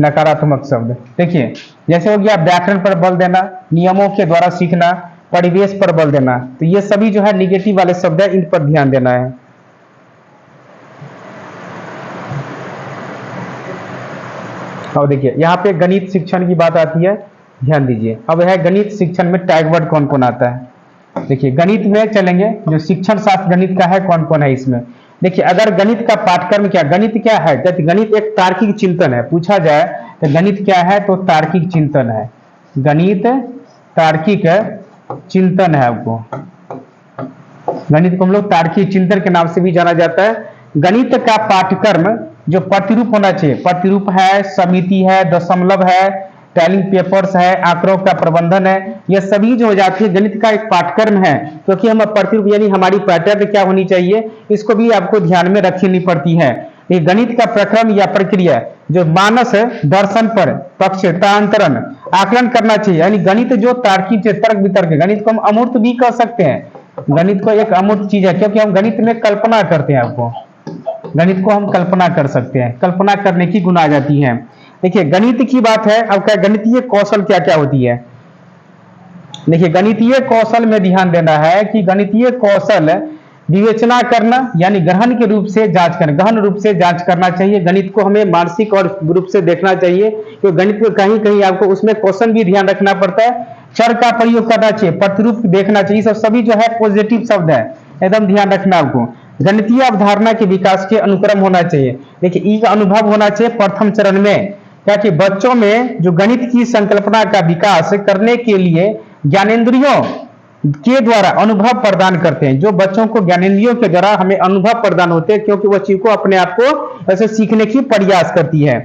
नकारात्मक शब्द। देखिए जैसे हो गया व्याकरण पर बल देना, नियमों के द्वारा सीखना, परिवेश पर बल देना, तो ये सभी जो है निगेटिव वाले शब्द है, इन पर ध्यान देना है। और देखिए यहाँ पे गणित शिक्षण की बात आती है, ध्यान दीजिए। अब है गणित शिक्षण में टैग वर्ड कौन कौन आता है। देखिए गणित में चलेंगे, जो शिक्षण शास्त्र गणित का है कौन कौन है इसमें। देखिए अगर गणित का पाठ्यक्रम क्या, गणित क्या है, गणित एक तार्किक चिंतन है, पूछा जाए तो गणित क्या है, तो तार्किक चिंतन है, गणित तार्किक चिंतन है। आपको गणित को हम लोग तार्किक चिंतन के नाम से भी जाना जाता है। गणित का पाठ्यक्रम जो प्रतिरूप होना चाहिए, प्रतिरूप है, समिति है, दशमलव है, टैलिंग पेपर्स है, आंकड़ों का प्रबंधन है, ये सभी जो हो जाती है गणित का एक पाठ्यक्रम है, क्योंकि हम प्रतिरूप यानी हमारी पैटर्न क्या होनी चाहिए, इसको भी आपको ध्यान में रखनी पड़ती है। ये गणित का प्रक्रम या प्रक्रिया जो मानस दर्शन पर पक्ष तांतरण आकलन करना चाहिए, यानी गणित जो तार्किक तर्क वितर्क, गणित को हम अमूर्त भी कर सकते हैं, गणित को एक अमूर्त चीज है, क्योंकि हम गणित में कल्पना करते हैं। आपको गणित को हम कल्पना कर सकते हैं, कल्पना करने की गुण आ जाती है। देखिए गणित की बात है, अब क्या गणितीय कौशल क्या क्या होती है। देखिए गणितीय कौशल में ध्यान देना है कि गणितीय कौशल विवेचना करना, यानी गहन के रूप से जांच करना, गहन रूप से जांच करना चाहिए। गणित को हमें मानसिक और रूप से देखना चाहिए, क्योंकि गणित में कहीं कहीं आपको उसमें क्वेश्चन भी ध्यान रखना पड़ता है। चर का प्रयोग करना चाहिए, प्रतिरूप देखना चाहिए, सब सभी जो है पॉजिटिव शब्द है, एकदम ध्यान रखना आपको। गणितीय अवधारणा के विकास के अनुक्रम होना चाहिए। देखिए ई का अनुभव होना चाहिए प्रथम चरण में, ताकि बच्चों में जो गणित की संकल्पना का विकास करने के लिए ज्ञानेंद्रियों के द्वारा अनुभव प्रदान करते हैं, जो बच्चों को ज्ञानेंद्रियों के द्वारा हमें अनुभव प्रदान होते हैं, क्योंकि वह चीज को अपने आप को ऐसे सीखने की प्रयास करती है।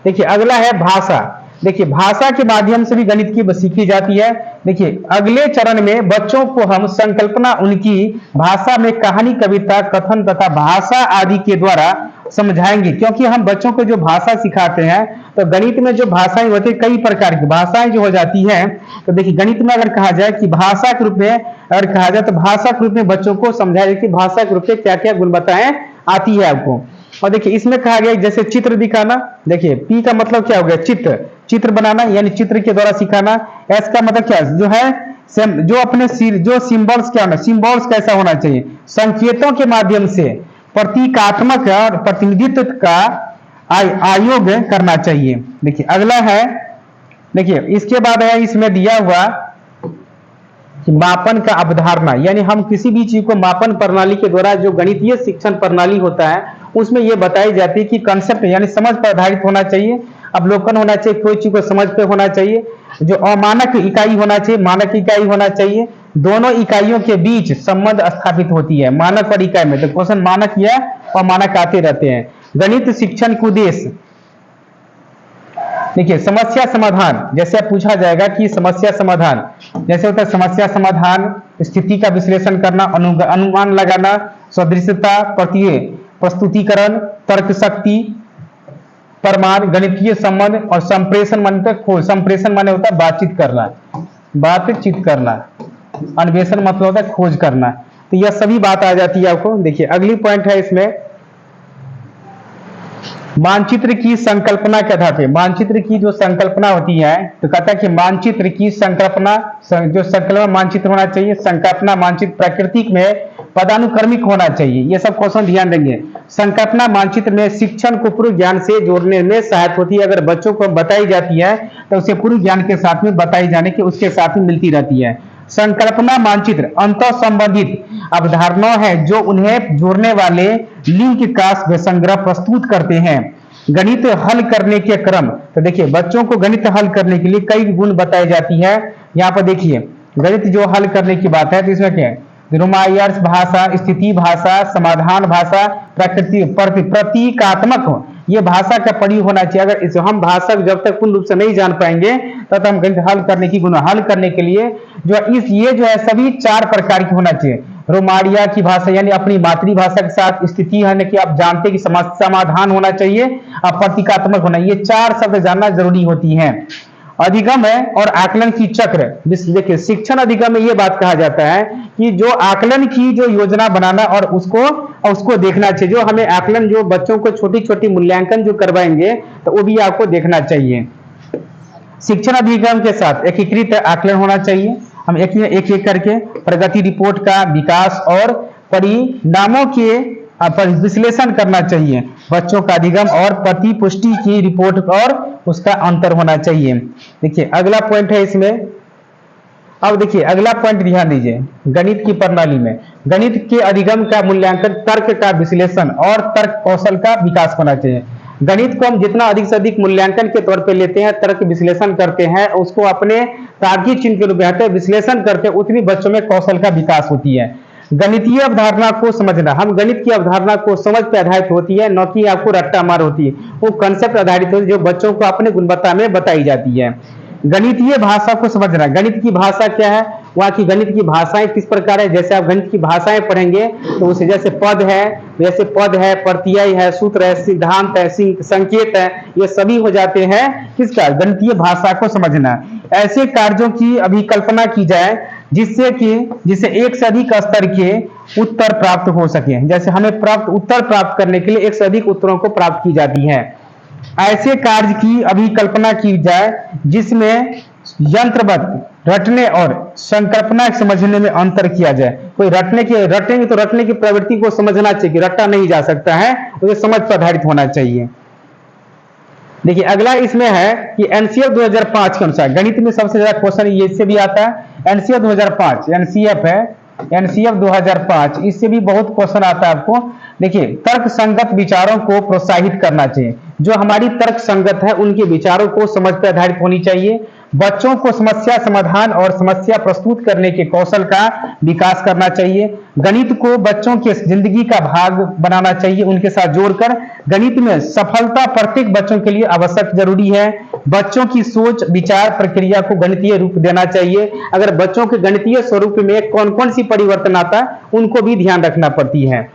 देखिए अगला है भाषा। देखिए भाषा के माध्यम से भी गणित की सीखी जाती है। देखिए अगले चरण में बच्चों को हम संकल्पना उनकी भाषा में कहानी, कविता, कथन तथा भाषा आदि के द्वारा समझाएंगे, क्योंकि हम बच्चों को जो भाषा सिखाते हैं, तो गणित में जो भाषाएं होती है कई प्रकार की भाषाएं जो हो जाती हैं, तो देखिए गणित में अगर कहा जाए कि भाषा के रूप में अगर कहा जाए, तो भाषा के रूप में बच्चों को समझाया जाए कि भाषा के रूप में क्या क्या गुणवत्ताएं आती है आपको। और देखिए इसमें कहा गया जैसे चित्र दिखाना, देखिए पी का मतलब क्या हो गया, चित्र बनाना, यानी चित्र के द्वारा सिखाना। एस का मतलब क्या जो है, जो अपने जो सिंबल्स क्या होना, सिंबल्स कैसा होना चाहिए, संकेतों के माध्यम से प्रतीकात्मक और प्रतिनिधित्व का आयोग करना चाहिए। देखिए अगला है, देखिए इसके बाद है इसमें दिया हुआ कि मापन का अवधारणा, यानी हम किसी भी चीज को मापन प्रणाली के द्वारा, जो गणितीय शिक्षण प्रणाली होता है उसमें यह बताई जाती है कि कंसेप्ट यानी समझ पर आधारित होना चाहिए, अवलोकन होना चाहिए, कोई चीज को समझ पे होना चाहिए, जो अमानक इकाई होना चाहिए, मानक इकाई होना चाहिए, दोनों इकाइयों के बीच संबंध स्थापित होती है मानक और इकाई में। तो क्वेश्चन मानक या अमानक आते रहते हैं। गणित शिक्षण के उद्देश्य, देखिए समस्या समाधान, जैसे पूछा जाएगा कि समस्या समाधान जैसे होता है समस्या समाधान, स्थिति का विश्लेषण करना, अनुमान लगाना, सदृशता, प्रस्तुतिकरण, तर्क शक्ति, प्रमाण, गणितीय संबंध और संप्रेषण माने खोज। संप्रेषण माने होता है बातचीत करना, बातचीत करना। अन्वेषण मतलब होता है खोज करना। तो यह सभी बात आ जाती है आपको। देखिए अगली पॉइंट है इसमें मानचित्र की संकल्पना के आधार पे। मानचित्र की जो संकल्पना होती है तो कहता है कि मानचित्र की संकल्पना, जो संकल्पना मानचित्र होना चाहिए, संकल्पना मानचित्र प्राकृतिक में पदानुक्रमिक होना चाहिए। ये सब क्वेश्चन ध्यान देंगे। संकल्पना मानचित्र में शिक्षण को पूर्व ज्ञान से जोड़ने में सहायता होती है। अगर बच्चों को बताई जाती है तो उसे पूर्व ज्ञान के साथ में बताई जाने की उसके साथ में मिलती रहती है। संकल्पना मानचित्र अंतर संबंधित अवधारणाएं हैं जो उन्हें जोड़ने वाले लिंक का संग्रह प्रस्तुत करते हैं। गणित हल करने के क्रम, तो देखिए बच्चों को गणित हल करने के लिए कई गुण बताई जाती है। यहाँ पर देखिए गणित जो हल करने की बात है तो इसमें क्या है, रोमायर्स भाषा, स्थिति भाषा, समाधान भाषा, प्रतीकात्मक हो, ये भाषा का प्रयोग होना चाहिए। अगर इस हम भाषा जब तक पूर्ण रूप से नहीं जान पाएंगे तब तक हम गणित हल करने की गुण हल करने के लिए ये जो है सभी 4 प्रकार की होना चाहिए। रोमारिया की भाषा यानी अपनी मातृभाषा के साथ, स्थिति है कि आप जानते कि समाधान होना चाहिए, और प्रतीकात्मक होना, ये 4 शब्द जानना जरूरी होती हैं। अधिगम है और आकलन की चक्र। देखिए शिक्षण अधिगम में ये बात कहा जाता है कि जो आकलन की जो योजना बनाना और उसको देखना चाहिए। जो हमें आकलन, जो बच्चों को छोटी छोटी मूल्यांकन जो करवाएंगे तो वो भी आपको देखना चाहिए। शिक्षण अधिगम के साथ एकीकृत आकलन होना चाहिए। हम एक एक करके प्रगति रिपोर्ट का विकास और परिणामों के पर विश्लेषण करना चाहिए। बच्चों का अधिगम और प्रतिपुष्टि की रिपोर्ट और उसका अंतर होना चाहिए। देखिए अगला पॉइंट है इसमें। अब देखिए अगला पॉइंट ध्यान दीजिए, गणित की प्रणाली में गणित के अधिगम का मूल्यांकन, तर्क का विश्लेषण और तर्क कौशल का विकास होना चाहिए। गणित को हम जितना अधिक से अधिक मूल्यांकन के तौर पे लेते हैं, तर्क विश्लेषण करते हैं, उसको अपने तार्किक चिन्ह के रूप में विश्लेषण करते हैं, उतनी बच्चों में कौशल का विकास होती है। गणितीय अवधारणा को समझना, हम गणित की अवधारणा को समझ पे आधारित होती है, न कि आपको रट्टा मार होती है। वो कंसेप्ट आधारित होती है जो बच्चों को अपने गुणवत्ता में बताई जाती है। गणितीय भाषा को समझना, गणित की भाषा क्या है, वहाँ की गणित की भाषाएं किस प्रकार है। जैसे आप गणित की भाषाएं पढ़ेंगे तो उसे जैसे पद है, प्रत्यय है, सूत्र है, सिद्धांत है, संकेत है, ये सभी हो जाते हैं किसका, गणितीय भाषा को समझना। ऐसे कार्यों की अभिकल्पना की जाए जिससे एक से अधिक स्तर के उत्तर प्राप्त हो सके। जैसे हमें उत्तर प्राप्त करने के लिए एक से अधिक उत्तरों को प्राप्त की जाती है। ऐसे कार्य की अभिकल्पना की जाए जिसमें यंत्रवत रटने और संकल्पना समझने में अंतर किया जाए। कोई रटेंगे तो रटने की प्रवृत्ति को समझना चाहिए कि रटा नहीं जा सकता है, उसे समझ पर आधारित होना चाहिए। देखिए अगला इसमें है कि एनसीएफ 2005 के अनुसार गणित में सबसे ज्यादा क्वेश्चन इससे भी आता है। एनसीएफ 2005 एनसीएफ है, एनसीएफ 2005, इससे भी बहुत क्वेश्चन आता है आपको। देखिए तर्क संगत विचारों को प्रोत्साहित करना चाहिए। जो हमारी तर्क संगत है उनके विचारों को समझ पर आधारित होनी चाहिए। बच्चों को समस्या समाधान और समस्या प्रस्तुत करने के कौशल का विकास करना चाहिए। गणित को बच्चों के जिंदगी का भाग बनाना चाहिए, उनके साथ जोड़कर। गणित में सफलता प्रत्येक बच्चों के लिए आवश्यक जरूरी है। बच्चों की सोच विचार प्रक्रिया को गणितीय रूप देना चाहिए। अगर बच्चों के गणितीय स्वरूप में कौन कौन सी परिवर्तन आता है उनको भी ध्यान रखना पड़ती है।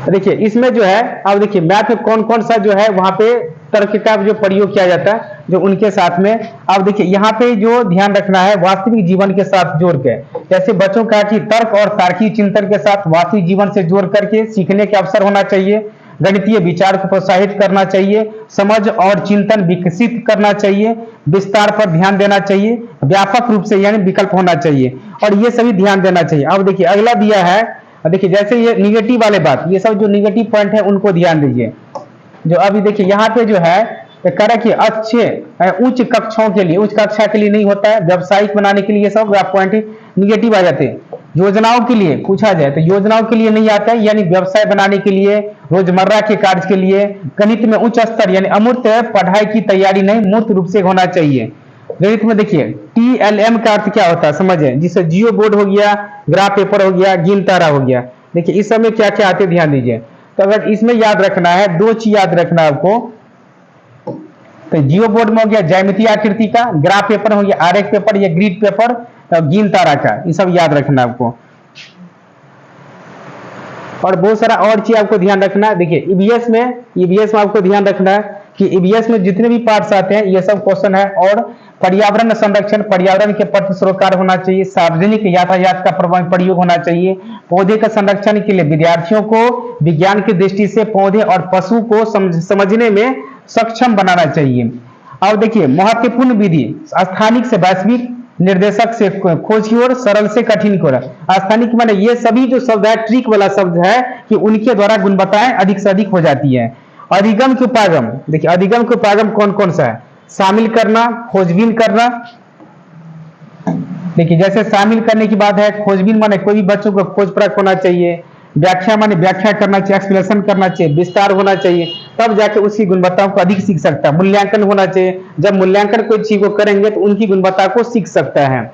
देखिए इसमें जो है, अब देखिए मैथ में कौन कौन सा जो है वहां पे तर्क का जो प्रयोग किया जाता है जो उनके साथ में। अब देखिए यहाँ पे जो ध्यान रखना है वास्तविक जीवन के साथ जोड़ के, जैसे बच्चों का कि तर्क और तार्किक चिंतन के साथ वास्तविक जीवन से जोड़ करके सीखने के अवसर होना चाहिए। गणितीय विचार को प्रोत्साहित करना चाहिए, समझ और चिंतन विकसित करना चाहिए, विस्तार पर ध्यान देना चाहिए, व्यापक रूप से यानी विकल्प होना चाहिए, और ये सभी ध्यान देना चाहिए। अब देखिए अगला दिया है, देखिए जैसे ये निगेटिव वाले बात, ये सब जो निगेटिव पॉइंट है उनको ध्यान दीजिए। जो अभी देखिए यहाँ पे जो है कह रहा है कि अच्छे उच्च कक्षाओं के लिए, उच्च कक्षा के लिए नहीं होता है, व्यावसायिक बनाने के लिए सब पॉइंट निगेटिव आ जाते हैं। योजनाओं के लिए पूछा जाए तो योजनाओं के लिए नहीं आता है, यानी व्यवसाय बनाने के लिए, रोजमर्रा के कार्य के लिए। गणित में उच्च स्तर यानी अमूर्त पढ़ाई की तैयारी नहीं, मूर्त रूप से होना चाहिए। गणित में देखिए TLM का अर्थ क्या होता है समझे, जिसे जियो बोर्ड हो गया, ग्राफ पेपर हो गया, गिन तारा हो गया। देखिए इस समय क्या क्या आते ध्यान दीजिए। तो अगर इसमें याद रखना है, 2 चीज याद रखना है आपको। तो जियो बोर्ड में हो गया ज्यामितीय आकृति का, ग्राफ पेपर हो गया आरेख पेपर या ग्रिड पेपर, और गिन तारा का, ये सब याद रखना आपको। और बहुत सारा और चीज आपको ध्यान रखना है। देखिए ईवीएस में आपको ध्यान रखना है कि ईवीएस में जितने भी पार्ट्स आते हैं ये सब क्वेश्चन है। और पर्यावरण संरक्षण, पर्यावरण के प्रति सरोकार होना चाहिए, सार्वजनिक यातायात का प्रयोग होना चाहिए, पौधे का संरक्षण के लिए विद्यार्थियों को विज्ञान की दृष्टि से पौधे और पशु को समझने में सक्षम बनाना चाहिए। अब देखिए महत्वपूर्ण विधि, स्थानिक से वैश्विक, निर्देशक से खोज की ओर, सरल से कठिन की ओर। स्थानिक माने ये सभी जो शब्द है ट्रिक वाला शब्द है कि उनके द्वारा गुणवत्ताएं अधिक से अधिक हो जाती है। अधिगम के उपागम, देखिए अधिगम के उपागम कौन कौन सा है? शामिल करना, खोजबीन करना। देखिए जैसे शामिल करने की बात है, खोजबीन माने कोई भी बच्चों को खोज परख होना चाहिए, व्याख्या माने व्याख्या करना चाहिए, एक्सप्लेनेशन करना चाहिए, विस्तार होना चाहिए, तब जाके उसकी गुणवत्ताओं को अधिक सीख सकता है। मूल्यांकन होना चाहिए, जब मूल्यांकन कोई चीज को करेंगे तो उनकी गुणवत्ता को सीख सकता है।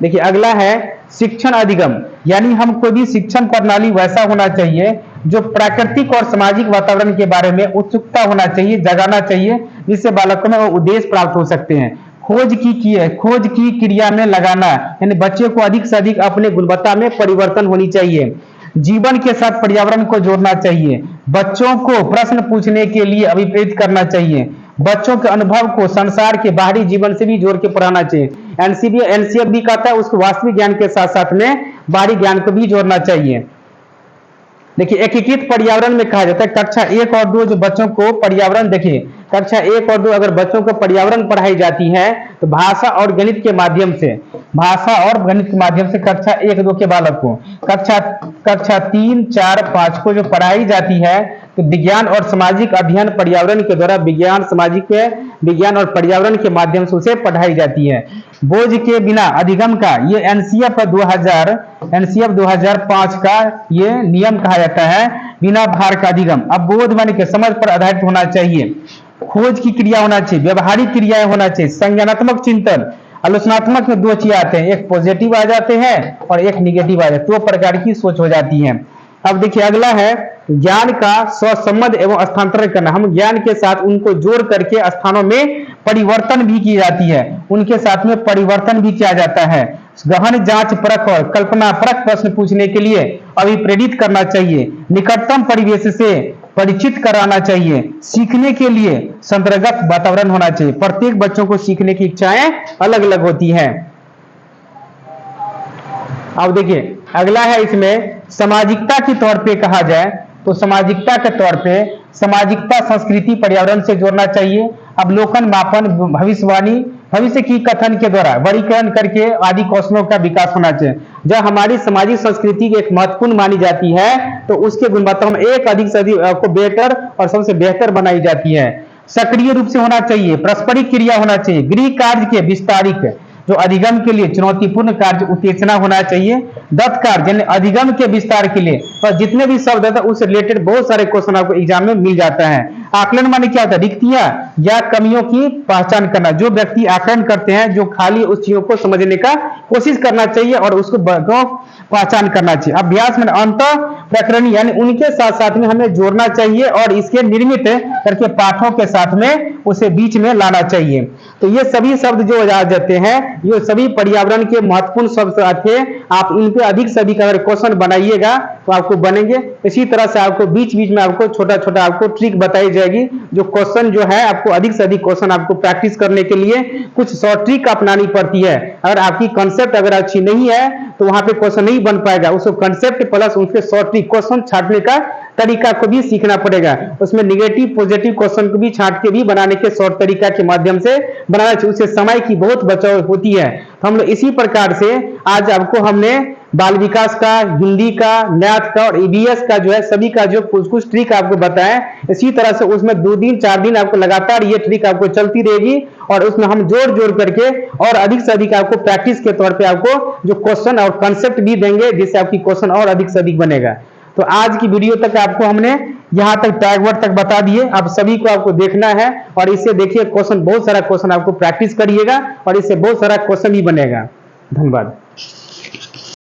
देखिए अगला है शिक्षण अधिगम, यानी हम कोई भी शिक्षण प्रणाली वैसा होना चाहिए जो प्राकृतिक और सामाजिक वातावरण के बारे में उत्सुकता होना चाहिए, जगाना चाहिए, जिससे बालकों में वो उद्देश्य प्राप्त हो सकते हैं। खोज की क्रिया में लगाना, यानी बच्चे को अधिक से अधिक अपने गुणवत्ता में परिवर्तन होनी चाहिए। जीवन के साथ पर्यावरण को जोड़ना चाहिए, बच्चों को प्रश्न पूछने के लिए अभिप्रेरित करना चाहिए, बच्चों के अनुभव को संसार के बाहरी जीवन से भी जोड़ के पढ़ाना चाहिए। एनसीएफ भी कहता है उसको वास्तविक ज्ञान के साथ साथ में बाहरी ज्ञान को भी जोड़ना चाहिए। देखिए एकीकृत पर्यावरण में कहा जाता है कक्षा 1 और 2 जो बच्चों को पर्यावरण, देखिए कक्षा 1 और 2 अगर बच्चों को पर्यावरण पढ़ाई जाती है तो भाषा और गणित के माध्यम से कक्षा 1 2 के बालक को, कक्षा 3 4 5 को जो पढ़ाई जाती है तो विज्ञान और सामाजिक अध्ययन पर्यावरण के द्वारा विज्ञान और पर्यावरण के माध्यम से उसे पढ़ाई जाती है। बोझ के बिना अधिगम का ये एनसीएफ 2005 का ये नियम कहा जाता है, बिना भार का अधिगम। अब बोध माने के समझ पर आधारित होना चाहिए, खोज की क्रिया होना चाहिए, व्यवहारिक क्रियाएं होना चाहिए, संज्ञानात्मक चिंतन। आलोचनात्मक में 2 चीज आते हैं, एक पॉजिटिव आ जाते हैं और एक निगेटिव आ जाते हैं, 2 प्रकार की सोच हो जाती है। अब देखिए अगला है ज्ञान का स्वसंबद्ध एवं हस्तांतरण करना। हम ज्ञान के साथ उनको जोड़ करके स्थानों में परिवर्तन भी की जाती है, उनके साथ में परिवर्तन भी किया जाता है। गहन जांच परख और कल्पना परख प्रश्न पूछने के लिए अभिप्रेरित करना चाहिए, निकटतम परिवेश से परिचित कराना चाहिए, सीखने के लिए संतर्गत वातावरण होना चाहिए। प्रत्येक बच्चों को सीखने की इच्छाएं अलग अलग होती हैं। अब देखिए अगला है इसमें सामाजिकता के तौर पे कहा जाए तो सामाजिकता के तौर पे सामाजिकता संस्कृति पर्यावरण से जोड़ना चाहिए। अवलोकन, मापन, भविष्यवाणी, भविष्य की कथन के द्वारा वर्गीकरण करके आदि कौशलों का विकास होना चाहिए। जब हमारी सामाजिक संस्कृति की एक महत्वपूर्ण मानी जाती है तो उसके गुणवत्ता में एक अधिक से अधिक को बेहतर और सबसे बेहतर बनाई जाती है। सक्रिय रूप से होना चाहिए, पारस्परिक क्रिया होना चाहिए, गृह कार्य के विस्तारित जो अधिगम के लिए चुनौतीपूर्ण कार्य उत्तेजना होना चाहिए। दत्त कार्य यानी अधिगम के विस्तार के लिए और जितने भी शब्द है उससे रिलेटेड बहुत सारे क्वेश्चन आपको एग्जाम में मिल जाता है। आकलन माने क्या होता है? रिक्तियां या कमियों की पहचान करना। जो व्यक्ति आकलन करते हैं जो खाली उस चीजों को समझने का कोशिश करना चाहिए और उसको पहचान करना चाहिए। अभ्यास में अंत प्रकरण यानी उनके साथ साथ में हमें जोड़ना चाहिए और इसके निर्मित करके पाठों के साथ में उसे बीच में लाना चाहिए। तो ये सभी शब्द जो आ जाते हैं ये सभी पर्यावरण के महत्वपूर्ण शब्द आते हैं। आप इन पे अधिक से अधिक अगर क्वेश्चन बनाइएगा तो आपको बनेंगे। इसी तरह से आपको बीच बीच में आपको छोटा छोटा आपको ट्रिक बताई जाएगी। जो क्वेश्चन जो है आपको अधिक से अधिक क्वेश्चन आपको प्रैक्टिस करने के लिए कुछ शॉर्ट ट्रिक अपनानी पड़ती है। अगर आपकी कंसेप्ट अगर अच्छी नहीं है तो वहां पे क्वेश्चन नहीं बन पाएगा। उसको कंसेप्ट प्लस उनके शॉर्ट ट्रिक क्वेश्चन छांटने का तरीका को भी सीखना पड़ेगा। उसमें निगेटिव पॉजिटिव क्वेश्चन को भी छांट के भी बनाने के शॉर्ट तरीका के माध्यम से बनाना चाहिए। उससे समय की बहुत बचाव होती है। तो हम लोग इसी प्रकार से आज आपको हमने बाल विकास का, हिंदी का, मैथ का और ईवीएस का जो है सभी का जो कुछ कुछ ट्रिक आपको बताएं। इसी तरह से उसमें 2 दिन 4 दिन आपको लगातार ये ट्रिक आपको चलती रहेगी और उसमें हम जोड़ जोड़ करके और अधिक से अधिक आपको प्रैक्टिस के तौर पे आपको जो क्वेश्चन और कंसेप्ट भी देंगे जिससे आपकी क्वेश्चन और अधिक से अधिक बनेगा। तो आज की वीडियो तक आपको हमने यहाँ तक टैग वर्ड तक बता दिए। अब सभी को आपको देखना है और इससे देखिए क्वेश्चन बहुत सारा क्वेश्चन आपको प्रैक्टिस करिएगा और इससे बहुत सारा क्वेश्चन भी बनेगा। धन्यवाद।